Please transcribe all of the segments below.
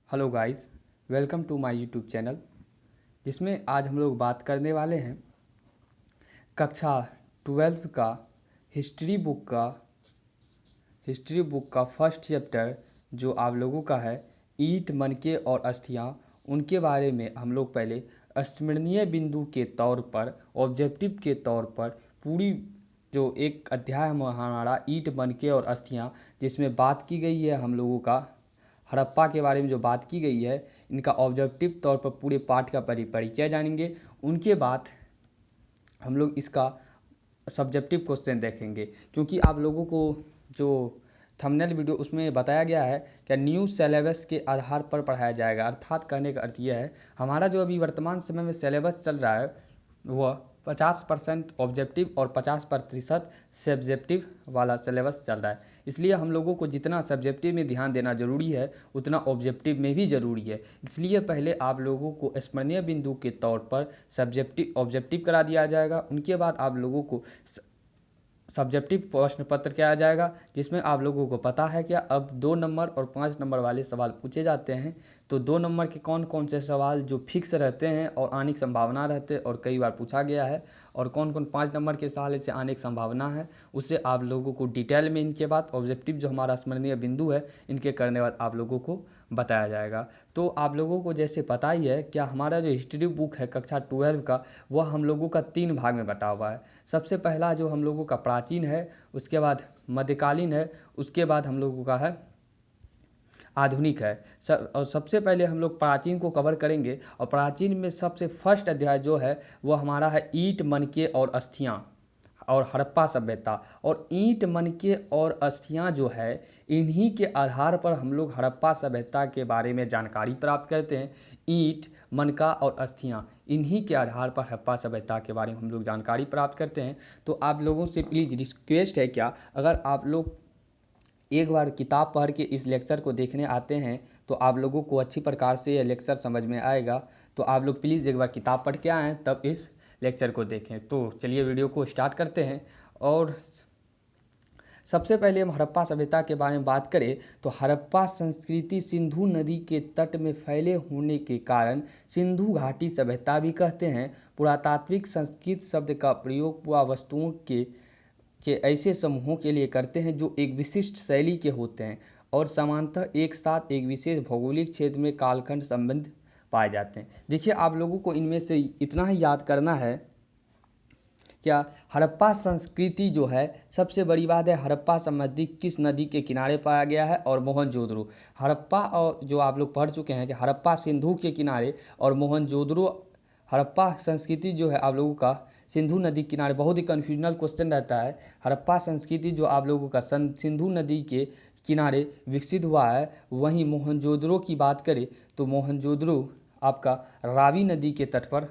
Hello guys, welcome to my YouTube channel. जिसमें आज हम लोग बात करने वाले हैं कक्षा 12 का हिस्ट्री बुक का फर्स्ट चैप्टर जो आप लोगों का है ईंट, मनके और अस्थियां। उनके बारे में हम लोग पहले स्मरणीय बिंदु के तौर पर, ऑब्जेक्टिव के तौर पर पूरी जो एक अध्याय हमारा ईंट, मनके और अस्थियां, जिसमें बात की गई है हम लोगों का हड़प्पा के बारे में जो बात की गई है, इनका ऑब्जेक्टिव तौर पर पूरे पाठ का परिचय जानेंगे। उनके बाद हम लोग इसका सब्जेक्टिव क्वेश्चन देखेंगे, क्योंकि आप लोगों को जो थंबनेल वीडियो उसमें बताया गया है कि न्यू सिलेबस के आधार पर पढ़ाया जाएगा। अर्थात कहने का अर्थ यह है, हमारा जो अभी वर्तमान समय में सिलेबस चल रहा है वह 50% ऑब्जेक्टिव और 50% सब्जेक्टिव वाला सिलेबस चल रहा है। इसलिए हम लोगों को जितना सब्जेक्टिव में ध्यान देना ज़रूरी है उतना ऑब्जेक्टिव में भी ज़रूरी है। इसलिए पहले आप लोगों को स्मरणीय बिंदु के तौर पर ऑब्जेक्टिव करा दिया जाएगा। उनके बाद आप लोगों को सब्जेक्टिव प्रश्न पत्र किया जाएगा, जिसमें आप लोगों को पता है क्या अब 2 नंबर और 5 नंबर वाले सवाल पूछे जाते हैं। तो 2 नंबर के कौन कौन से सवाल जो फिक्स रहते हैं और आने की संभावना रहते हैं और कई बार पूछा गया है, और कौन कौन 5 नंबर के सवाल से आने की संभावना है, उससे आप लोगों को डिटेल में इनके बाद ऑब्जेक्टिव जो हमारा स्मरणीय बिंदु है इनके करने बाद आप लोगों को बताया जाएगा। तो आप लोगों को जैसे पता ही है क्या हमारा जो हिस्ट्री बुक है कक्षा 12 का, वह हम लोगों का 3 भाग में बटा हुआ है। सबसे पहला जो हम लोगों का प्राचीन है, उसके बाद मध्यकालीन है, उसके बाद हम लोगों का है आधुनिक है। और सबसे पहले हम लोग प्राचीन को कवर करेंगे, और प्राचीन में सबसे फर्स्ट अध्याय जो है वो हमारा है ईंट, मनके और अस्थियां और हड़प्पा सभ्यता। और ईंट, मनके और अस्थियां जो है इन्हीं के आधार पर हम लोग हड़प्पा सभ्यता के बारे में जानकारी प्राप्त करते हैं। ईंट, मनका और अस्थियां, इन्हीं के आधार पर हड़प्पा सभ्यता के बारे में हम लोग जानकारी प्राप्त करते हैं। तो आप लोगों से प्लीज़ रिक्वेस्ट है, क्या अगर आप लोग एक बार किताब पढ़ के इस लेक्चर को देखने आते हैं तो आप लोगों को अच्छी प्रकार से यह लेक्चर समझ में आएगा। तो आप लोग प्लीज़ एक बार किताब पढ़ के आएँ तब इस लेक्चर को देखें। तो चलिए वीडियो को स्टार्ट करते हैं। और सबसे पहले हम हड़प्पा सभ्यता के बारे में बात करें तो हड़प्पा संस्कृति सिंधु नदी के तट में फैले होने के कारण सिंधु घाटी सभ्यता भी कहते हैं। पुरातात्विक संस्कृत शब्द का प्रयोग पुरावस्तुओं के ऐसे समूहों के लिए करते हैं जो एक विशिष्ट शैली के होते हैं और सामान्यतः एक साथ एक विशेष भौगोलिक क्षेत्र में कालखंड संबंध पाए जाते हैं। देखिए, आप लोगों को इनमें से इतना ही याद करना है, क्या हड़प्पा संस्कृति जो है सबसे बड़ी बात है, हड़प्पा संबंधी किस नदी के किनारे पाया गया है, और मोहनजोदड़ो। हड़प्पा और जो आप लोग पढ़ चुके हैं कि हड़प्पा सिंधु के किनारे और मोहनजोदड़ो, हड़प्पा संस्कृति जो है आप लोगों का सिंधु नदी के किनारे। बहुत ही कन्फ्यूजनल क्वेश्चन रहता है। हड़प्पा संस्कृति जो आप लोगों का सिंधु नदी के किनारे विकसित हुआ है। वहीं मोहनजोदड़ो की बात करें तो मोहनजोदड़ो आपका रावी नदी के तट पर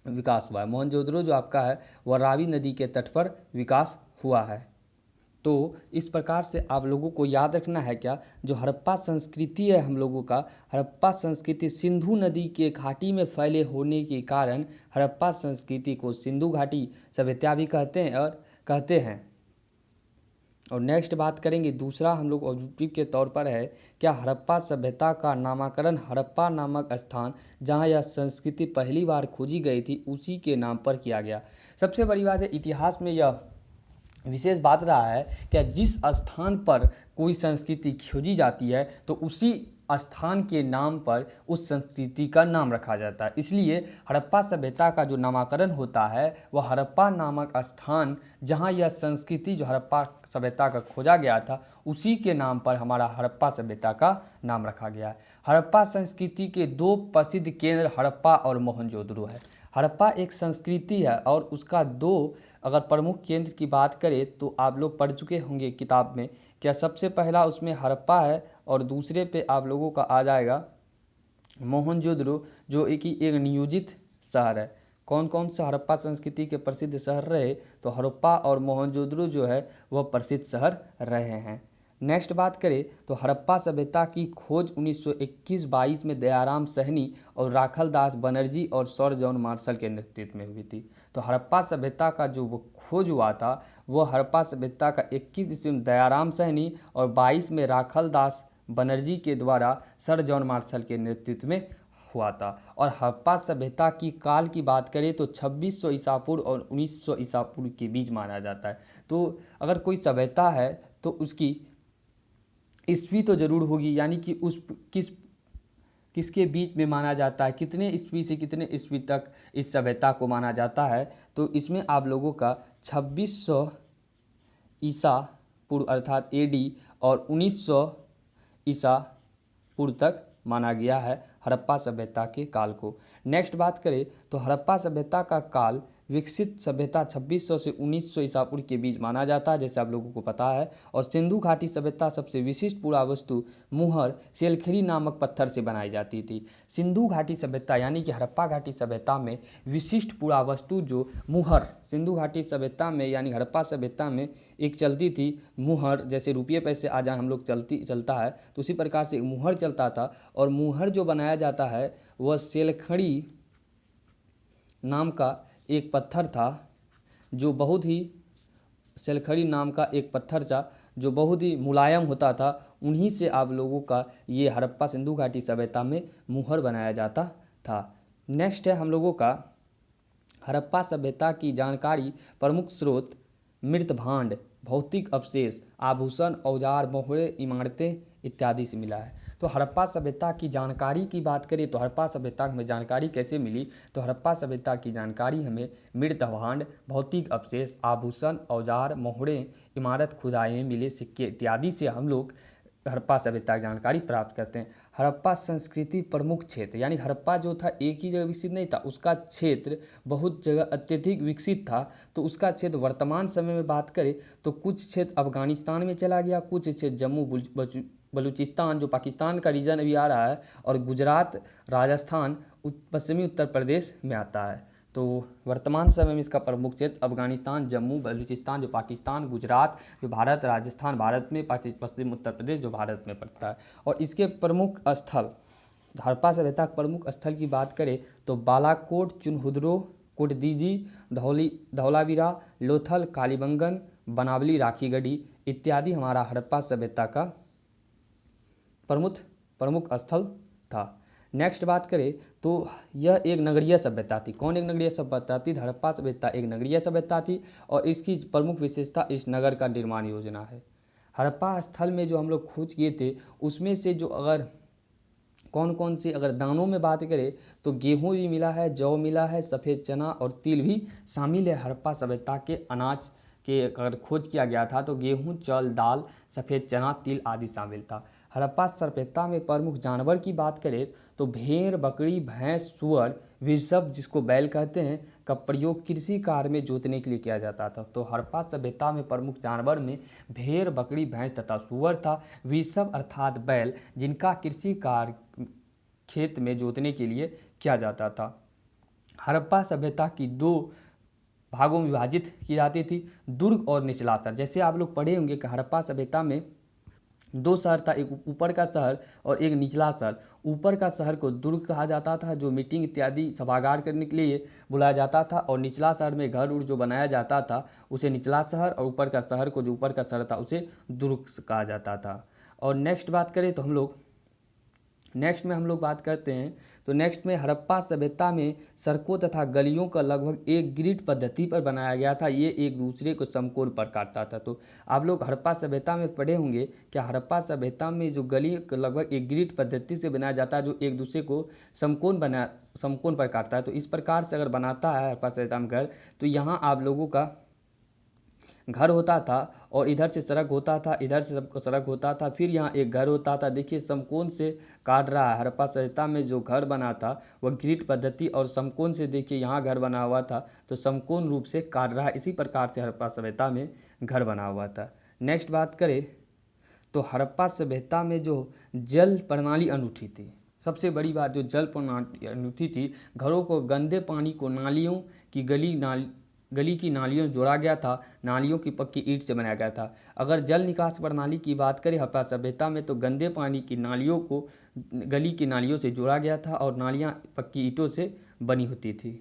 विकास हुआ है। मोहनजोदड़ो जो आपका है वह रावी नदी के तट पर विकास हुआ है। तो इस प्रकार से आप लोगों को याद रखना है, क्या जो हड़प्पा संस्कृति है हम लोगों का, हड़प्पा संस्कृति सिंधु नदी के घाटी में फैले होने के कारण हड़प्पा संस्कृति को सिंधु घाटी सभ्यता भी कहते हैं। और नेक्स्ट बात करेंगे, दूसरा हम लोग ऑब्जेक्टिव के तौर पर है, क्या हड़प्पा सभ्यता का नामकरण हड़प्पा नामक स्थान जहां यह संस्कृति पहली बार खोजी गई थी उसी के नाम पर किया गया। सबसे बड़ी बात है, इतिहास में यह विशेष बात रहा है कि जिस स्थान पर कोई संस्कृति खोजी जाती है तो उसी स्थान के नाम पर उस संस्कृति का नाम रखा जाता है। इसलिए हड़प्पा सभ्यता का जो नामकरण होता है वह हड़प्पा नामक स्थान जहां यह संस्कृति जो हड़प्पा सभ्यता का खोजा गया था उसी के नाम पर हमारा हड़प्पा सभ्यता का नाम रखा गया है। हड़प्पा संस्कृति के 2 प्रसिद्ध केंद्र हड़प्पा और मोहनजोदड़ो है। हड़प्पा एक संस्कृति है और उसका 2 अगर प्रमुख केंद्र की बात करें तो आप लोग पढ़ चुके होंगे किताब में, क्या सबसे पहला उसमें हड़प्पा है और दूसरे पे आप लोगों का आ जाएगा मोहनजोदड़ो, जो एक नियोजित शहर है। कौन कौन सा हड़प्पा संस्कृति के प्रसिद्ध शहर रहे, तो हड़प्पा और मोहनजोदड़ो जो है वह प्रसिद्ध शहर रहे हैं। नेक्स्ट बात करें तो हड़प्पा सभ्यता की खोज 1921-22 में दयाराम सहनी और राखल दास बनर्जी और सर जॉन मार्शल के नेतृत्व में हुई थी। तो हड़प्पा सभ्यता का जो वो खोज हुआ था वह हड़प्पा सभ्यता का 21 ईस्वी में दयाराम सहनी और 22 में राखल दास बनर्जी के द्वारा सर जॉन मार्शल के नेतृत्व में हुआ था। और हड़प्पा सभ्यता की काल की बात करें तो 2600 ईसा पूर्व और 1900 ईसा पूर्व के बीच माना जाता है। तो अगर कोई सभ्यता है तो उसकी ईस्वी तो जरूर होगी, यानी कि उस किसके बीच में माना जाता है, कितने ईस्वी से कितने ईस्वी तक इस सभ्यता को माना जाता है। तो इसमें आप लोगों का 2600 ईसा पूर्व अर्थात एडी और 1900 ईसा पूर्व तक माना गया है हड़प्पा सभ्यता के काल को। नेक्स्ट बात करें तो हड़प्पा सभ्यता का काल विकसित सभ्यता 2600 से 1900 ईसा पूर्व के बीच माना जाता है, जैसे आप लोगों को पता है। और सिंधु घाटी सभ्यता सबसे विशिष्ट पुरावस्तु मुहर सेलखरी नामक पत्थर से बनाई जाती थी। सिंधु घाटी सभ्यता यानी कि हड़प्पा घाटी सभ्यता में विशिष्ट पुरावस्तु जो मुहर, सिंधु घाटी सभ्यता में यानी हड़प्पा सभ्यता में एक चलती थी मुहर, जैसे रुपये पैसे आज हम लोग चलता है तो उसी प्रकार से मुहर चलता था। और मुहर जो बनाया जाता है वह सेलखड़ी नाम का एक पत्थर था जो बहुत ही सेलखड़ी नाम का एक पत्थर था जो बहुत ही मुलायम होता था। उन्हीं से आप लोगों का ये हड़प्पा सिंधु घाटी सभ्यता में मुहर बनाया जाता था। नेक्स्ट है हम लोगों का हड़प्पा सभ्यता की जानकारी प्रमुख स्रोत मृत भांड, भौतिक अवशेष, आभूषण, औजार, मोहरे, इमारतें इत्यादि से मिला है। तो हड़प्पा सभ्यता की जानकारी की बात करें तो हड़प्पा सभ्यता में जानकारी कैसे मिली, तो हड़प्पा सभ्यता की जानकारी हमें मृत भांड, भौतिक अवशेष, आभूषण, औजार, मोहरे, इमारत, खुदाई मिले, सिक्के इत्यादि से हम लोग हड़प्पा सभ्यता की जानकारी प्राप्त करते हैं। हड़प्पा संस्कृति प्रमुख क्षेत्र यानी हड़प्पा जो था एक ही जगह विकसित नहीं था, उसका क्षेत्र बहुत जगह अत्यधिक विकसित था। तो उसका क्षेत्र वर्तमान समय में बात करें तो कुछ क्षेत्र अफगानिस्तान में चला गया, कुछ क्षेत्र जम्मू बलूचिस्तान जो पाकिस्तान का रीजन अभी आ रहा है, और गुजरात, राजस्थान, पश्चिमी उत्तर प्रदेश में आता है। तो वर्तमान समय में इसका प्रमुख क्षेत्र अफगानिस्तान, जम्मू, बलूचिस्तान जो पाकिस्तान, गुजरात जो भारत, राजस्थान भारत में, पश्चिम उत्तर प्रदेश जो भारत में पड़ता है। और इसके प्रमुख स्थल, हड़प्पा सभ्यता के प्रमुख स्थल की बात करें तो बालाकोट, चुनहुदरो, कोटदीजी, धौलावीरा, लोथल, कालीबंगन, बनावली, राखीगढ़ी इत्यादि हमारा हड़प्पा सभ्यता का प्रमुख स्थल था। नेक्स्ट बात करें तो यह एक नगरीय सभ्यता थी। कौन एक नगरीय सभ्यता थी? हड़प्पा सभ्यता एक नगरीय सभ्यता थी और इसकी प्रमुख विशेषता इस नगर का निर्माण योजना है। हड़प्पा स्थल में जो हम लोग खोज किए थे उसमें से जो अगर कौन कौन से अगर दानों में बात करें तो गेहूँ भी मिला है, जौ मिला है, सफ़ेद चना और तिल भी शामिल है। हड़प्पा सभ्यता के अनाज के अगर खोज किया गया था तो गेहूँ, चावल, दाल, सफ़ेद चना, तिल आदि शामिल था। हड़प्पा सभ्यता में प्रमुख जानवर की बात करें तो भेड़, बकरी, भैंस, सुअर, वृषभ जिसको बैल कहते हैं का प्रयोग कृषि कार्य में जोतने के लिए किया जाता था। तो हड़प्पा सभ्यता में प्रमुख जानवर में भेड़, बकरी, भैंस तथा सुअर था। वृषभ अर्थात बैल जिनका कृषि कार्य खेत में जोतने के लिए किया जाता था। हड़प्पा सभ्यता की दो भागों में विभाजित की जाती थी, दुर्ग और निचला शहर। जैसे आप लोग पढ़े होंगे कि हड़प्पा सभ्यता में दो शहर था, एक ऊपर का शहर और एक निचला शहर। ऊपर का शहर को दुर्ग कहा जाता था जो मीटिंग इत्यादि सभागार करने के लिए बुलाया जाता था, और निचला शहर में घर उड़ जो बनाया जाता था उसे निचला शहर, और ऊपर का शहर को जो ऊपर का शहर था उसे दुर्ग कहा जाता था। और नेक्स्ट बात करें तो नेक्स्ट में हम लोग बात करते हैं तो नेक्स्ट में हड़प्पा सभ्यता में सड़कों तथा गलियों का लगभग एक ग्रिड पद्धति पर बनाया गया था। ये एक दूसरे को समकोण पर काटता था। तो आप लोग हड़प्पा सभ्यता में पढ़े होंगे कि हड़प्पा सभ्यता में जो गली लगभग एक ग्रिड पद्धति से बनाया जाता है जो एक दूसरे को समकोण पर काटता है। तो इस प्रकार से अगर बनाता है हड़प्पा सभ्यता में घर, तो यहाँ आप लोगों का घर होता था और इधर से सड़क होता था, इधर से सबको सड़क होता था, फिर यहाँ एक घर होता था। देखिए समकोण से काट रहा है। हड़प्पा सभ्यता में जो घर बना था वह ग्रिड पद्धति और समकोण से, देखिए यहाँ घर बना हुआ था तो समकोण रूप से काट रहा है। इसी प्रकार से हड़प्पा सभ्यता में घर बना हुआ था। नेक्स्ट बात करें तो हड़प्पा सभ्यता में जो जल प्रणाली अनूठी थी। सबसे बड़ी बात जो जल प्रणाली अनूठी थी, घरों को गंदे पानी को नालियों की गली की नालियों से जोड़ा गया था। नालियों की पक्की ईंट से बनाया गया था। अगर जल निकास प्रणाली की बात करें हड़प्पा सभ्यता में तो गंदे पानी की नालियों को गली की नालियों से जोड़ा गया था और नालियाँ पक्की ईंटों से बनी होती थी।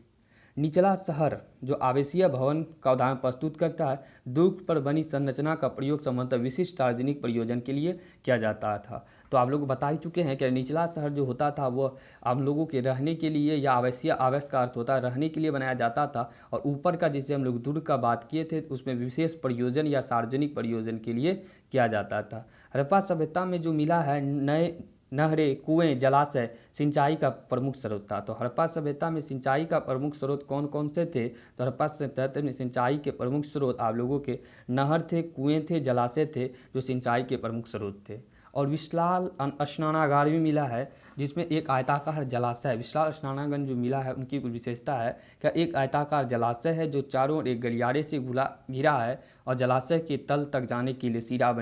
निचला शहर जो आवासीय भवन का उदाहरण प्रस्तुत करता है। दुर्ग पर बनी संरचना का प्रयोग संभवतः विशिष्ट सार्वजनिक प्रयोजन के लिए किया जाता था। तो आप लोग बता ही चुके हैं कि निचला शहर जो होता था वो आप लोगों के रहने के लिए या आवासीय आवास का अर्थ होता है रहने के लिए बनाया जाता था, और ऊपर का जिसे हम लोग दुर्ग का बात किए थे उसमें विशेष प्रयोजन या सार्वजनिक प्रयोजन के लिए किया जाता था। हड़प्पा सभ्यता में जो मिला है नए नहरें, कुएं, जलाशय सिंचाई का प्रमुख स्रोत था। तो हड़प्पा सभ्यता में सिंचाई का प्रमुख स्रोत कौन कौन से थे? तो हड़प्पा सभ्यता में सिंचाई के प्रमुख स्रोत आप लोगों के नहर थे, कुएं थे, जलाशय थे जो सिंचाई के प्रमुख स्रोत थे। और विशाल स्नानागार भी मिला है जिसमें एक आयताकार जलाशय है। विशाल स्नानागार जो मिला है उनकी कुछ विशेषता है कि एक आयताकार जलाशय है जो चारों ओर एक गलियारे से घिरा है, और जलाशय के तल तक जाने के लिए सीढ़ियाँ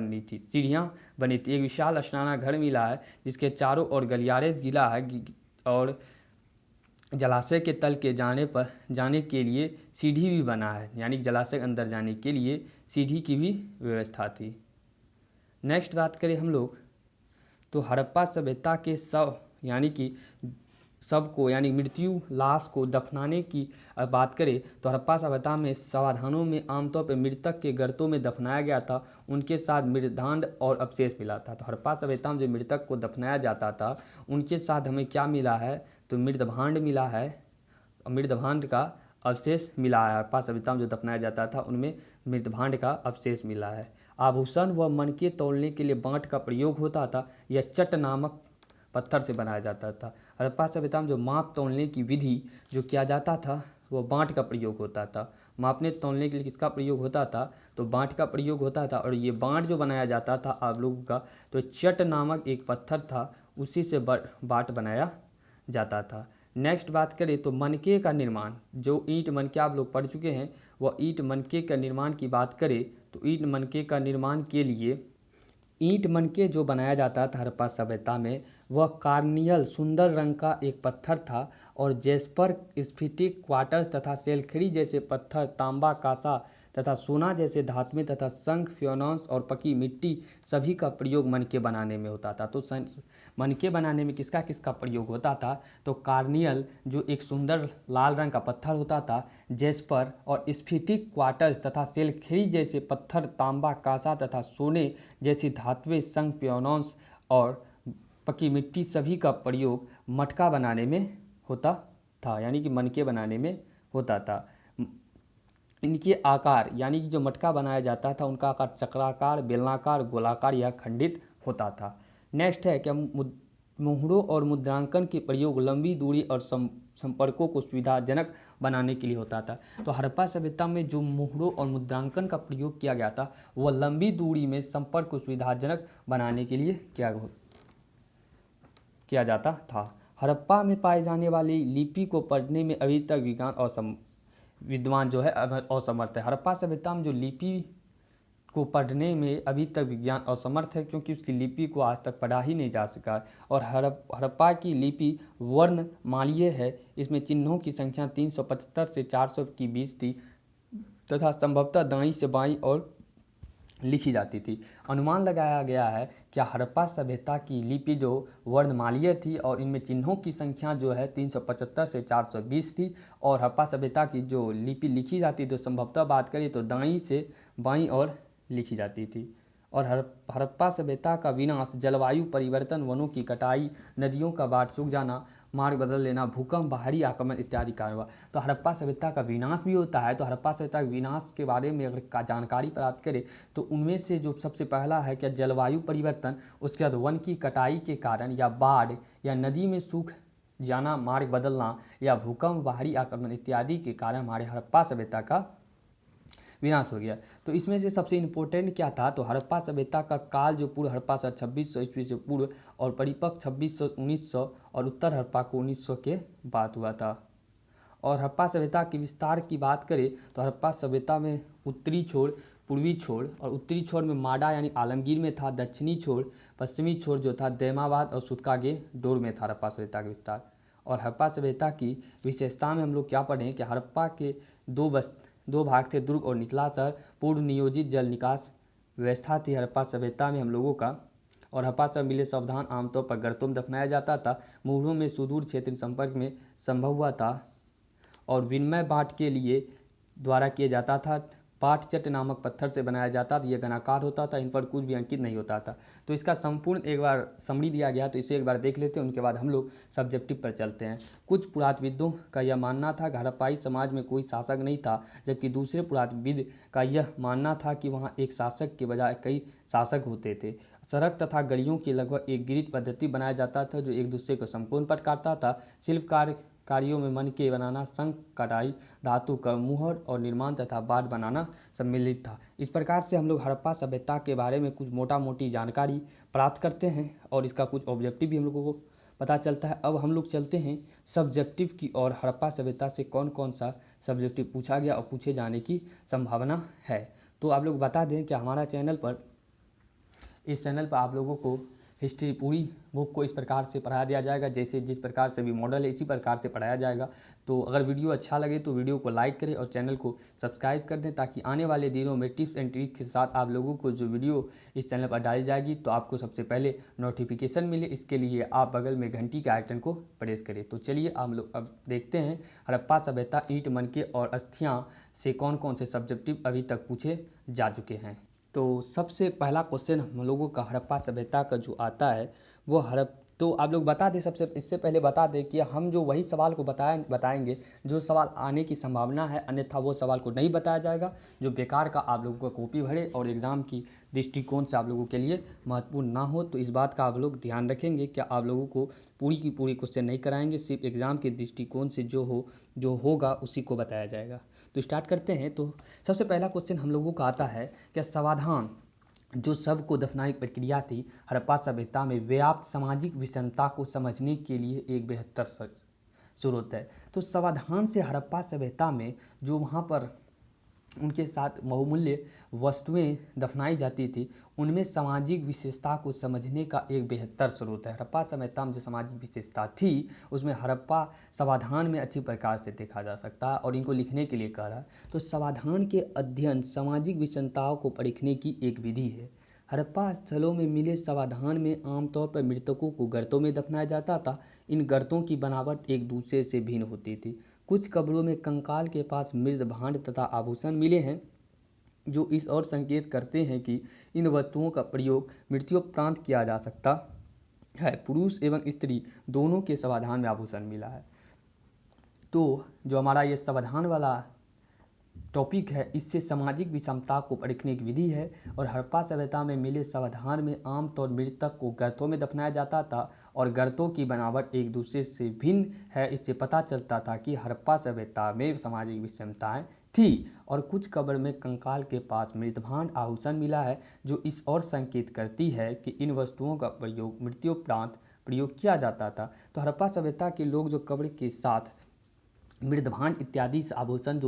बनी थी। एक विशाल स्नानागार मिला है जिसके चारों ओर गलियारे से घिरा है, और जलाशय के तल के जाने के लिए सीढ़ी भी बना है, यानी जलाशय के अंदर जाने के लिए सीढ़ी की भी व्यवस्था थी। नेक्स्ट बात करें हम लोग तो हड़प्पा सभ्यता के शव यानी कि को यानी मृत्यु लाश को दफनाने की बात करें तो हड़प्पा सभ्यता में समाधानों में आमतौर पर मृतक के गर्तों में दफनाया गया था, उनके साथ मृतभांड और अवशेष मिला था। तो हड़प्पा सभ्यता में जो मृतक को दफनाया जाता था उनके साथ हमें क्या मिला है? तो मृतभांड मिला है, मृतभांड का अवशेष मिला है। हड़प्पा सभ्यता में जो दफनाया जाता था उनमें मृतभांड का अवशेष मिला है। आभूषण व मनके तोलने के लिए बाँट का प्रयोग होता था, यह चट नामक पत्थर से बनाया जाता था। हड़प्पा सभ्यता में जो माप तोलने की विधि जो किया जाता था वो बाँट का प्रयोग होता था। मापने तोलने के लिए किसका प्रयोग होता था? तो बाँट का प्रयोग होता था। और ये बाँट जो बनाया जाता था आप लोगों का तो चट नामक एक पत्थर था, उसी से बाँट बनाया जाता था। नेक्स्ट बात करें तो मनके का निर्माण, जो ईंट मनके आप लोग पढ़ चुके हैं, वह ईंट मनके का निर्माण की बात करें तो ईंट मनके का निर्माण के लिए ईंट मनके जो बनाया जाता था हड़प्पा सभ्यता में वह कार्नियल सुंदर रंग का एक पत्थर था, और जेस्पर, स्फटिक, क्वार्ट्ज तथा सेलखड़ी जैसे पत्थर, तांबा, कांसा तथा सोना जैसे धातुएं तथा शंख, फ्योनस और पकी मिट्टी सभी का प्रयोग मनके बनाने में होता था। तो मनके बनाने में किसका किसका प्रयोग होता था? तो कार्नियल जो एक सुंदर लाल रंग का पत्थर होता था, जेस्पर और स्फटिक, क्वार्ट्ज तथा सेलखड़ी जैसे पत्थर, तांबा, कांसा तथा सोने जैसी धातुएं, शंख, फ्योनस और पकी मिट्टी सभी का प्रयोग मटका बनाने में होता था, यानी कि मनके बनाने में होता था। इनके आकार यानी कि जो मटका बनाया जाता था उनका आकार चक्राकार, बेलनाकार, गोलाकार या खंडित होता था। नेक्स्ट है कि मोहरों और मुद्रांकन के प्रयोग लंबी दूरी और संपर्कों को सुविधाजनक बनाने के लिए होता था। तो हड़प्पा सभ्यता में जो मोहरों और मुद्रांकन का प्रयोग किया गया था वह लंबी दूरी में संपर्क को सुविधाजनक बनाने के लिए किया जाता था। हड़प्पा में पाए जाने वाली लिपि को पढ़ने में अभी तक विद्वान जो है असमर्थ है। हड़प्पा सभ्यता में जो लिपि को पढ़ने में अभी तक विज्ञान असमर्थ है, क्योंकि उसकी लिपि को आज तक पढ़ा ही नहीं जा सका। और हड़प्पा की लिपि वर्णमालीय है, इसमें चिन्हों की संख्या 375 से 400 के बीच थी तथा संभवतः दाईं से बाईं और लिखी जाती थी। अनुमान लगाया गया है कि हड़प्पा सभ्यता की लिपि जो वर्णमालीय थी और इनमें चिन्हों की संख्या जो है 375 से 420 थी, और हड़प्पा सभ्यता की जो लिपि लिखी जाती तो संभवतः बात करें तो दाईं से बाईं और लिखी जाती थी। और हड़प्पा सभ्यता का विनाश जलवायु परिवर्तन, वनों की कटाई, नदियों का बाढ़ सूख जाना, मार्ग बदल लेना, भूकंप, बाहरी आक्रमण इत्यादि कारण हुआ। तो हड़प्पा सभ्यता का विनाश भी होता है। तो हड़प्पा सभ्यता के विनाश के बारे में अगर जानकारी प्राप्त करें तो उनमें से जो सबसे पहला है क्या जलवायु परिवर्तन, उसके बाद वन की कटाई के कारण या बाढ़ या नदी में सूख जाना, मार्ग बदलना या भूकंप, बाहरी आक्रमण इत्यादि के कारण हमारे हड़प्पा सभ्यता का विनाश हो गया। तो इसमें से सबसे इम्पोर्टेंट क्या था? तो हड़प्पा सभ्यता का काल जो पूर्व हड़प्पा से 2600 ईस्वी से पूर्व और परिपक्व 2600 1900 और उत्तर हड़प्पा को 1900 के बाद हुआ था। और हड़प्पा सभ्यता के विस्तार की बात करें तो हड़प्पा सभ्यता में उत्तरी छोर, पूर्वी छोर, और उत्तरी छोर में माडा यानी आलमगीर में था, दक्षिणी छोर, पश्चिमी छोर जो था दैमाबाद और सुतकागे डोर में था हड़प्पा सभ्यता का विस्तार। और हड़प्पा सभ्यता की विशेषता में हम लोग क्या पढ़ें कि हड़प्पा के दो भाग थे, दुर्ग और निचला शहर। पूर्व नियोजित जल निकास व्यवस्था थी हड़प्पा सभ्यता में हम लोगों का। और हड़प्पा से मिले सावधान आमतौर पर गर्तों में दफनाया जाता था। मोहरों में सुदूर क्षेत्र संपर्क में संभव हुआ था। और विनिमय बाट के लिए द्वारा किया जाता था। पाटचट नामक पत्थर से बनाया जाता था, यह घनाकार होता था, इन पर कुछ भी अंकित नहीं होता था। तो इसका संपूर्ण एक बार समरी दिया गया, तो इसे एक बार देख लेते हैं, उनके बाद हम लोग सब्जेक्टिव पर चलते हैं। कुछ पुरातत्वविदों का यह मानना था कि हड़प्पाई समाज में कोई शासक नहीं था, जबकि दूसरे पुरातत्वविद का यह मानना था कि वहाँ एक शासक के बजाय कई शासक होते थे। सड़क तथा गलियों की लगभग एक ग्रिड पद्धति बनाया जाता था जो एक दूसरे को समकोण पर काटता था। शिल्पकार कार्यों में मनके बनाना, शंख, कढ़ाई, धातु का मुहर और निर्माण तथा बाट बनाना सम्मिलित था। इस प्रकार से हम लोग हड़प्पा सभ्यता के बारे में कुछ मोटा मोटी जानकारी प्राप्त करते हैं और इसका कुछ ऑब्जेक्टिव भी हम लोगों को पता चलता है। अब हम लोग चलते हैं सब्जेक्टिव की और हड़प्पा सभ्यता से कौन कौन सा सब्जेक्टिव पूछा गया और पूछे जाने की संभावना है। तो आप लोग बता दें कि हमारा इस चैनल पर आप लोगों को हिस्ट्री पूरी बुक को इस प्रकार से पढ़ा दिया जाएगा, जैसे जिस प्रकार से भी मॉडल है इसी प्रकार से पढ़ाया जाएगा। तो अगर वीडियो अच्छा लगे तो वीडियो को लाइक करें और चैनल को सब्सक्राइब कर दें, ताकि आने वाले दिनों में टिप्स एंड ट्रिक्स के साथ आप लोगों को जो वीडियो इस चैनल पर डाली जाएगी तो आपको सबसे पहले नोटिफिकेशन मिले। इसके लिए आप बगल में घंटी के आइकन को प्रेस करें। तो चलिए हम लोग अब देखते हैं हड़प्पा सभ्यता, ईंट, मनके और अस्थियाँ से कौन कौन से सब्जेक्टिव अभी तक पूछे जा चुके हैं। तो सबसे पहला क्वेश्चन हम लोगों का हड़प्पा सभ्यता का जो आता है वो तो आप लोग बता दें, सबसे इससे पहले बता दें कि हम जो वही सवाल को बताएंगे जो सवाल आने की संभावना है, अन्यथा वो सवाल को नहीं बताया जाएगा जो बेकार का आप लोगों का कॉपी भरे और एग्ज़ाम की दृष्टिकोण से आप लोगों के लिए महत्वपूर्ण ना हो। तो इस बात का आप लोग ध्यान रखेंगे कि आप लोगों को पूरी की पूरी क्वेश्चन नहीं कराएंगे, सिर्फ एग्ज़ाम के दृष्टिकोण से जो होगा उसी को बताया जाएगा। तो स्टार्ट करते हैं। तो सबसे पहला क्वेश्चन हम लोगों का आता है कि समाधान जो शव को दफनाने की प्रक्रिया थी हड़प्पा सभ्यता में व्याप्त सामाजिक विषमता को समझने के लिए एक बेहतर स्रोत है। तो समाधान से हड़प्पा सभ्यता में जो वहाँ पर उनके साथ बहुमूल्य वस्तुएं दफनाई जाती थी उनमें सामाजिक विशेषता को समझने का एक बेहतर स्रोत है। हड़प्पा सभ्यता में जो सामाजिक विशेषता थी उसमें हड़प्पा समाधान में अच्छी प्रकार से देखा जा सकता है और इनको लिखने के लिए कह रहा है। तो समाधान के अध्ययन सामाजिक विषमताओं को परखने की एक विधि है। हड़प्पा स्थलों में मिले समाधान में आमतौर पर मृतकों को गर्तों में दफनाया जाता था। इन गर्तों की बनावट एक दूसरे से भिन्न होती थी। कुछ कब्रों में कंकाल के पास मृद भांड तथा आभूषण मिले हैं जो इस और संकेत करते हैं कि इन वस्तुओं का प्रयोग मृत्युपरांत किया जा सकता है। पुरुष एवं स्त्री दोनों के समाधान में आभूषण मिला है। तो जो हमारा ये समाधान वाला टॉपिक है इससे सामाजिक विषमता को परखने की विधि है। और हड़प्पा सभ्यता में मिले समाधान में आमतौर मृतक को गर्तों में दफनाया जाता था और गर्तों की बनावट एक दूसरे से भिन्न है। इससे पता चलता था कि हड़प्पा सभ्यता में सामाजिक विषमताएं थी। और कुछ कब्र में कंकाल के पास मृतभांड आभूषण मिला है जो इस और संकेत करती है कि इन वस्तुओं का प्रयोग मृत्युपरांत प्रयोग किया जाता था। तो हड़प्पा सभ्यता के लोग जो कब्र के साथ मृतभांड इत्यादि आभूषण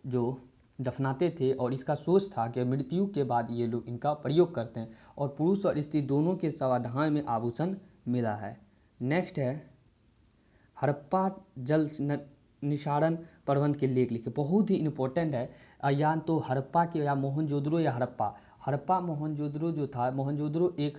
जो दफनाते थे और इसका सोच था कि मृत्यु के बाद ये लोग इनका प्रयोग करते हैं और पुरुष और स्त्री दोनों के समाधान में आभूषण मिला है। नेक्स्ट है हड़प्पा जल निस्तारण प्रबंध के लेख लिखे, बहुत ही इम्पोर्टेंट है। या तो हड़प्पा के या मोहनजोदड़ो या हड़प्पा मोहनजोदड़ो जो था, मोहनजोदड़ो एक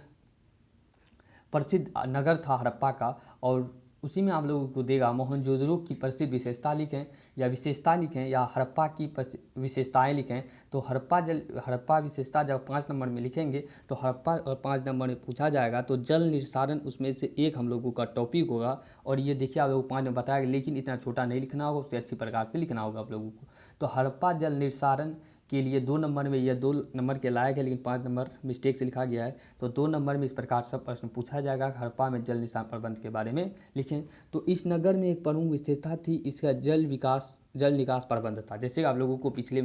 प्रसिद्ध नगर था हड़प्पा का और उसी में आप लोगों को देगा मोहनजोदड़ो की प्रसिद्ध विशेषता लिखें या विशेषता लिखें या हड़प्पा की विशेषताएं लिखें। तो हड़प्पा विशेषता जब 5 नंबर में लिखेंगे तो हड़प्पा और 5 नंबर में पूछा जाएगा तो जल निस्तारण उसमें से एक हम लोगों का टॉपिक होगा। और ये देखिए आप लोग 5 में बताया, लेकिन इतना छोटा नहीं लिखना होगा, उससे अच्छी प्रकार से लिखना होगा आप लोगों को। तो हड़प्पा जल निस्तारण के लिए 2 नंबर में, यह 2 नंबर के लायक है लेकिन 5 नंबर मिस्टेक से लिखा गया है। तो 2 नंबर में इस प्रकार से प्रश्न पूछा जाएगा हड़प्पा में जल निस्तारण प्रबंध के बारे में लिखें। तो इस नगर में एक प्रमुख विशेषता थी, इसका जल निकास प्रबंध था। जैसे आप लोगों को पिछले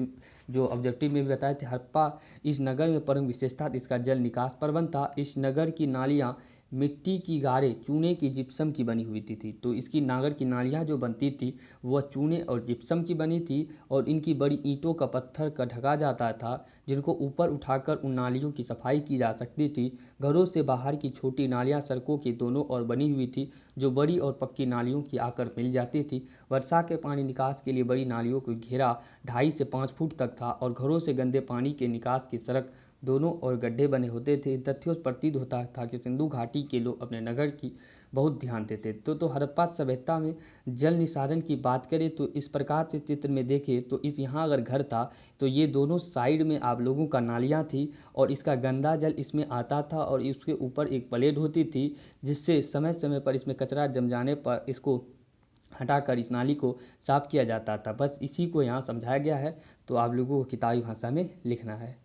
जो ऑब्जेक्टिव में भी बताए थे, हड़प्पा इस नगर में प्रमुख विशेषता इसका जल निकास प्रबंध था। इस नगर की नालियाँ मिट्टी की गारे, चूने की जिप्सम की बनी हुई थी। तो इसकी नागर की नालियाँ जो बनती थी वह चूने और जिप्सम की बनी थी और इनकी बड़ी ईंटों का पत्थर का ढका जाता था जिनको ऊपर उठाकर उन नालियों की सफाई की जा सकती थी। घरों से बाहर की छोटी नालियाँ सड़कों के दोनों ओर बनी हुई थी जो बड़ी और पक्की नालियों की आकर मिल जाती थी। वर्षा के पानी निकास के लिए बड़ी नालियों को घेरा 2.5 से 5 फुट तक था और घरों से गंदे पानी के निकास की सड़क दोनों ओर गड्ढे बने होते थे। इन तथ्यों से प्रतीत होता था कि सिंधु घाटी के लोग अपने नगर की बहुत ध्यान देते। तो हड़प्पा सभ्यता में जल निस्तारण की बात करें तो इस प्रकार से चित्र में देखें तो इस यहाँ अगर घर था तो ये दोनों साइड में आप लोगों का नालियाँ थी और इसका गंदा जल इसमें आता था और इसके ऊपर एक प्लेट होती थी जिससे समय समय पर इसमें कचरा जम जाने पर इसको हटाकर इस नाली को साफ किया जाता था। बस इसी को यहाँ समझाया गया है, तो आप लोगों को किताबी भाषा में लिखना है।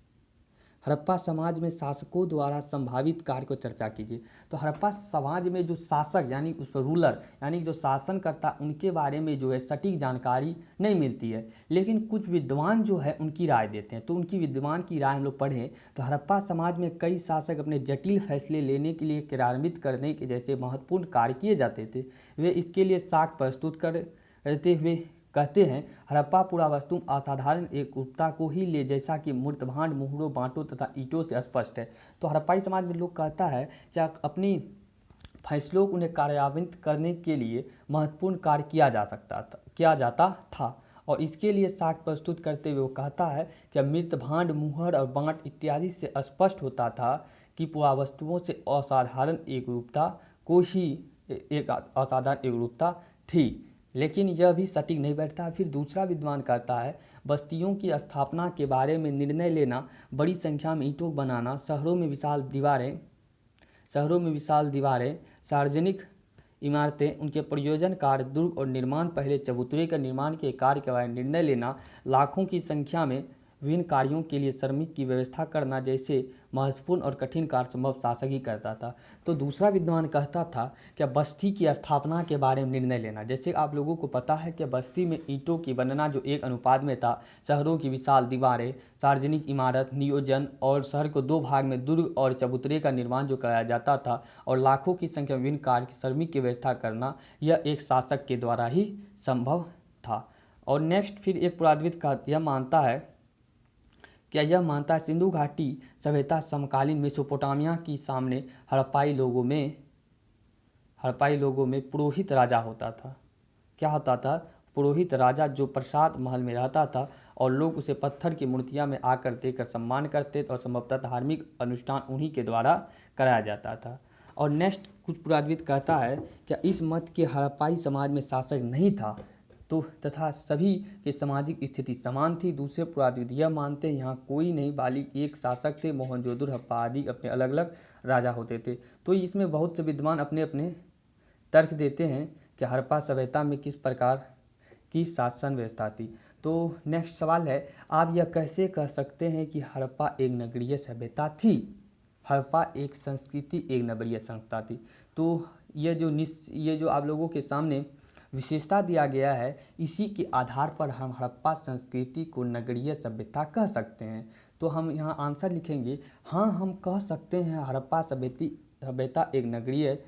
हड़प्पा समाज में शासकों द्वारा संभावित कार्य को चर्चा कीजिए। तो हड़प्पा समाज में जो शासक यानी उस पर रूलर यानी जो शासन करता उनके बारे में जो है सटीक जानकारी नहीं मिलती है, लेकिन कुछ विद्वान जो है उनकी राय देते हैं। तो उनकी विद्वान की राय हम लोग पढ़ें तो हड़प्पा समाज में कई शासक अपने जटिल फैसले लेने के लिए क्रियान्वित करने के जैसे महत्वपूर्ण कार्य किए जाते थे। वे इसके लिए साक्ष्य प्रस्तुत करते हुए कहते हैं, हड़प्पा पुरावस्तु असाधारण एकरूपता को ही ले जैसा कि मूर्तभांड मुहरों बांटों तथा ईंटों से स्पष्ट है। तो हड़प्पाई समाज में लोग कहता है कि अपनी फैसलों को उन्हें कार्यान्वित करने के लिए महत्वपूर्ण कार्य किया जाता था और इसके लिए साक्ष्य प्रस्तुत करते हुए वो कहता है कि मृत भांड मुहर और बांट इत्यादि से स्पष्ट होता था कि पुरावस्तुओं से असाधारण एकरूपता को ही एक असाधारण एकरूपता थी, लेकिन यह भी सटीक नहीं बैठता। फिर दूसरा विद्वान कहता है, बस्तियों की स्थापना के बारे में निर्णय लेना, बड़ी संख्या में ईंटों बनाना, शहरों में विशाल दीवारें, सार्वजनिक इमारतें, उनके प्रयोजन कार्य, दुर्ग और निर्माण, पहले चबूतरे का निर्माण के कार्य के बारे में निर्णय लेना, लाखों की संख्या में विभिन्न कार्यों के लिए श्रमिक की व्यवस्था करना जैसे महत्वपूर्ण और कठिन कार्य संभव शासक ही करता था। तो दूसरा विद्वान कहता था कि बस्ती की स्थापना के बारे में निर्णय लेना, जैसे आप लोगों को पता है कि बस्ती में ईंटों की बनना जो एक अनुपात में था, शहरों की विशाल दीवारें, सार्वजनिक इमारत नियोजन और शहर को दो भाग में दुर्ग और चबूतरे का निर्माण जो कराया जाता था और लाखों की संख्या में विभिन्न कार्य श्रमिक की व्यवस्था करना, यह एक शासक के द्वारा ही संभव था। और नेक्स्ट फिर एक पुरातत्वविद का यह मानता है सिंधु घाटी सभ्यता समकालीन मेसोपोटामिया की सामने हड़प्पाई लोगों में पुरोहित राजा होता था। क्या होता था? पुरोहित राजा जो प्रसाद महल में रहता था और लोग उसे पत्थर की मूर्तियां में आकर देकर सम्मान करते थे और संभवतः धार्मिक अनुष्ठान उन्हीं के द्वारा कराया जाता था। और नेक्स्ट कुछ पुरातत्वविद कहता है कि इस मत के हड़प्पाई समाज में शासक नहीं था तो तथा सभी की सामाजिक स्थिति समान थी। दूसरे पुरातत्वविद यह मानते हैं यहाँ कोई नहीं बालिक एक शासक थे, मोहनजोदड़ो हड़प्पा आदि अपने अलग अलग राजा होते थे। तो इसमें बहुत से विद्वान अपने अपने तर्क देते हैं कि हड़प्पा सभ्यता में किस प्रकार की शासन व्यवस्था थी। तो नेक्स्ट सवाल है, आप यह कैसे कह सकते हैं कि हड़प्पा एक नगरीय सभ्यता थी? हड़प्पा एक संस्कृति एक नगरीय संस्था थी। तो ये जो आप लोगों के सामने विशेषता दिया गया है, इसी के आधार पर हम हड़प्पा संस्कृति को नगरीय सभ्यता कह सकते हैं। तो हम यहाँ आंसर लिखेंगे, हाँ हम कह सकते हैं हड़प्पा सभ्यता एक नगरीय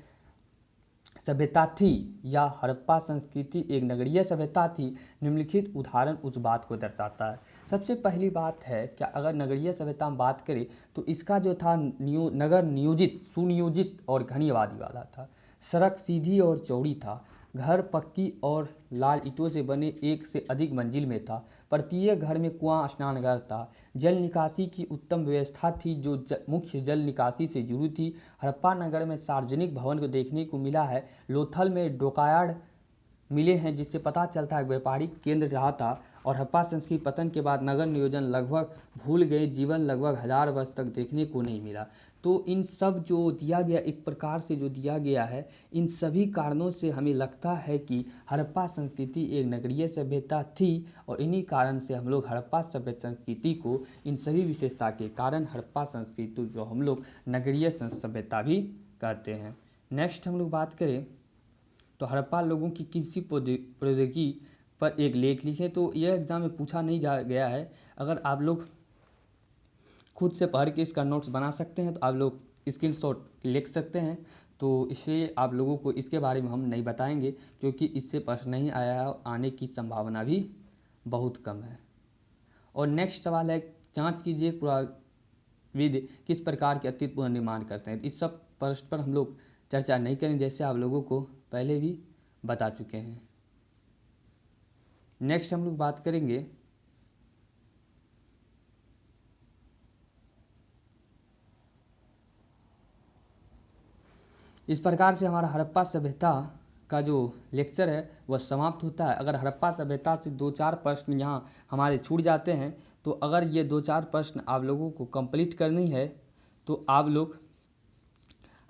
सभ्यता थी या हड़प्पा संस्कृति एक नगरीय सभ्यता थी। निम्नलिखित उदाहरण उस बात को दर्शाता है। सबसे पहली बात है कि अगर नगरीय सभ्यता हम बात करें तो इसका जो था नगर नियोजित सुनियोजित और घनी आबादी वाला था। सड़क सीधी और चौड़ी था। घर पक्की और लाल ईंटों से बने एक से अधिक मंजिल में था। प्रत्येक घर में कुआं स्नानघर था। जल निकासी की उत्तम व्यवस्था थी जो मुख्य जल निकासी से जुड़ी थी। हड़प्पा नगर में सार्वजनिक भवन को देखने को मिला है। लोथल में डोकायार्ड मिले हैं जिससे पता चलता है व्यापारिक केंद्र रहा था। और हड़प्पा संस्कृति पतन के बाद नगर नियोजन लगभग भूल गए, जीवन लगभग 1000 वर्ष तक देखने को नहीं मिला। तो इन सब जो दिया गया एक प्रकार से जो दिया गया है, इन सभी कारणों से हमें लगता है कि हड़प्पा संस्कृति एक नगरीय सभ्यता थी और इन्हीं कारण से हम लोग हड़प्पा संस्कृति को इन सभी विशेषता के कारण हड़प्पा संस्कृति को हम लोग नगरीय सभ्यता भी कहते हैं। नेक्स्ट हम लोग बात करें तो हड़प्पा लोगों की कृषि प्रौद्योगिकी पर एक लेख लिखे। तो यह एग्जाम में पूछा नहीं गया है। अगर आप लोग खुद से पढ़ के इसका नोट्स बना सकते हैं तो आप लोग स्क्रीनशॉट लिख सकते हैं। तो इससे आप लोगों को इसके बारे में हम नहीं बताएंगे क्योंकि इससे प्रश्न नहीं आया है, आने की संभावना भी बहुत कम है। और नेक्स्ट सवाल है, जांच कीजिए पुराविद किस प्रकार के अतीत पुनर्निर्माण करते हैं। इस सब प्रश्न पर हम लोग चर्चा नहीं करें, जैसे आप लोगों को पहले भी बता चुके हैं। नेक्स्ट हम लोग बात करेंगे इस प्रकार से हमारा हड़प्पा सभ्यता का जो लेक्चर है वह समाप्त होता है। अगर हड़प्पा सभ्यता से 2-4 प्रश्न यहाँ हमारे छूट जाते हैं तो अगर ये 2-4 प्रश्न आप लोगों को कंप्लीट करनी है तो आप लोग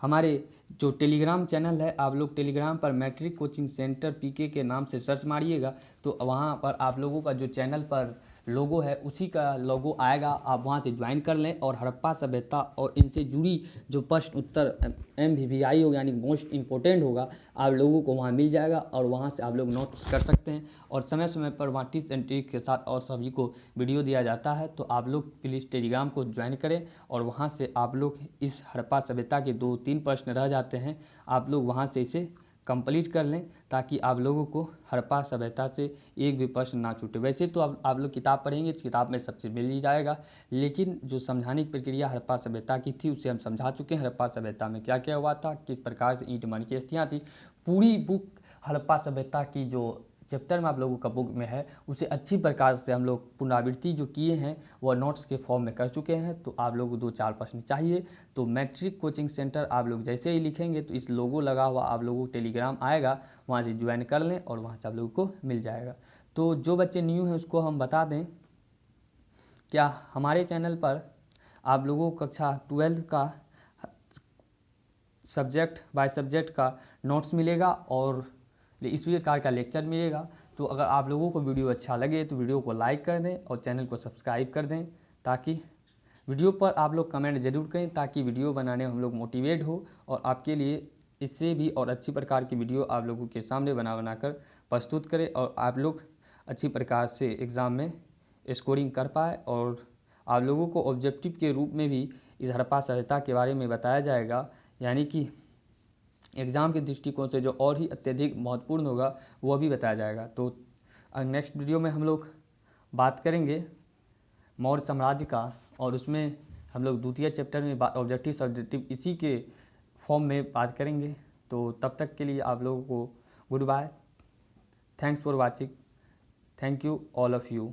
हमारे जो टेलीग्राम चैनल है, आप लोग टेलीग्राम पर मैट्रिक कोचिंग सेंटर पीके के नाम से सर्च मारिएगा तो वहाँ पर आप लोगों का जो चैनल पर लोगो है उसी का लोगो आएगा। आप वहाँ से ज्वाइन कर लें और हड़प्पा सभ्यता और इनसे जुड़ी जो प्रश्न उत्तर MVVI होगा यानी मोस्ट इम्पोर्टेंट होगा, आप लोगों को वहाँ मिल जाएगा और वहाँ से आप लोग नोट्स कर सकते हैं। और समय समय पर वहाँ टिप्स एंड ट्रिक के साथ और सभी को वीडियो दिया जाता है। तो आप लोग प्लीज़ टेलीग्राम को ज्वाइन करें और वहाँ से आप लोग इस हड़प्पा सभ्यता के 2-3 प्रश्न रह जाते हैं, आप लोग वहाँ से इसे कंप्लीट कर लें ताकि आप लोगों को हड़प्पा सभ्यता से एक भी प्रश्न ना छूटे। वैसे तो आप लोग किताब पढ़ेंगे तो किताब में सबसे मिल ही जाएगा, लेकिन जो समझाने की प्रक्रिया हड़प्पा सभ्यता की थी उसे हम समझा चुके हैं। हड़प्पा सभ्यता में क्या क्या हुआ था, किस प्रकार से ईंट मन की अस्थियाँ थी, पूरी बुक हड़प्पा सभ्यता की जो चैप्टर में आप लोगों का बुक में है उसे अच्छी प्रकार से हम लोग पुनरावृत्ति जो किए हैं वह नोट्स के फॉर्म में कर चुके हैं। तो आप लोगों को 2-4 प्रश्न चाहिए तो मैट्रिक कोचिंग सेंटर आप लोग जैसे ही लिखेंगे तो इस लोगो लगा हुआ आप लोगों को टेलीग्राम आएगा, वहाँ से ज्वाइन कर लें और वहाँ से आप लोगों को मिल जाएगा। तो जो बच्चे न्यू हैं उसको हम बता दें, क्या हमारे चैनल पर आप लोगों को कक्षा 12 का सब्जेक्ट बाय सब्जेक्ट का नोट्स मिलेगा और इस प्रकार का लेक्चर मिलेगा। तो अगर आप लोगों को वीडियो अच्छा लगे तो वीडियो को लाइक कर दें और चैनल को सब्सक्राइब कर दें, ताकि वीडियो पर आप लोग कमेंट ज़रूर करें ताकि वीडियो बनाने में हम लोग मोटिवेट हो और आपके लिए इससे भी और अच्छी प्रकार की वीडियो आप लोगों के सामने बना कर प्रस्तुत करें और आप लोग अच्छी प्रकार से एग्ज़ाम में स्कोरिंग कर पाए। और आप लोगों को ऑब्जेक्टिव के रूप में भी इस हड़प्पा सभ्यता के बारे में बताया जाएगा, यानी कि एग्ज़ाम के दृष्टिकोण से जो और ही अत्यधिक महत्वपूर्ण होगा वह भी बताया जाएगा। तो नेक्स्ट वीडियो में हम लोग बात करेंगे मौर्य साम्राज्य का और उसमें हम लोग द्वितीय चैप्टर में ऑब्जेक्टिव सब्जेक्टिव इसी के फॉर्म में बात करेंगे। तो तब तक के लिए आप लोगों को good bye, thanks for watching, thank you all of you.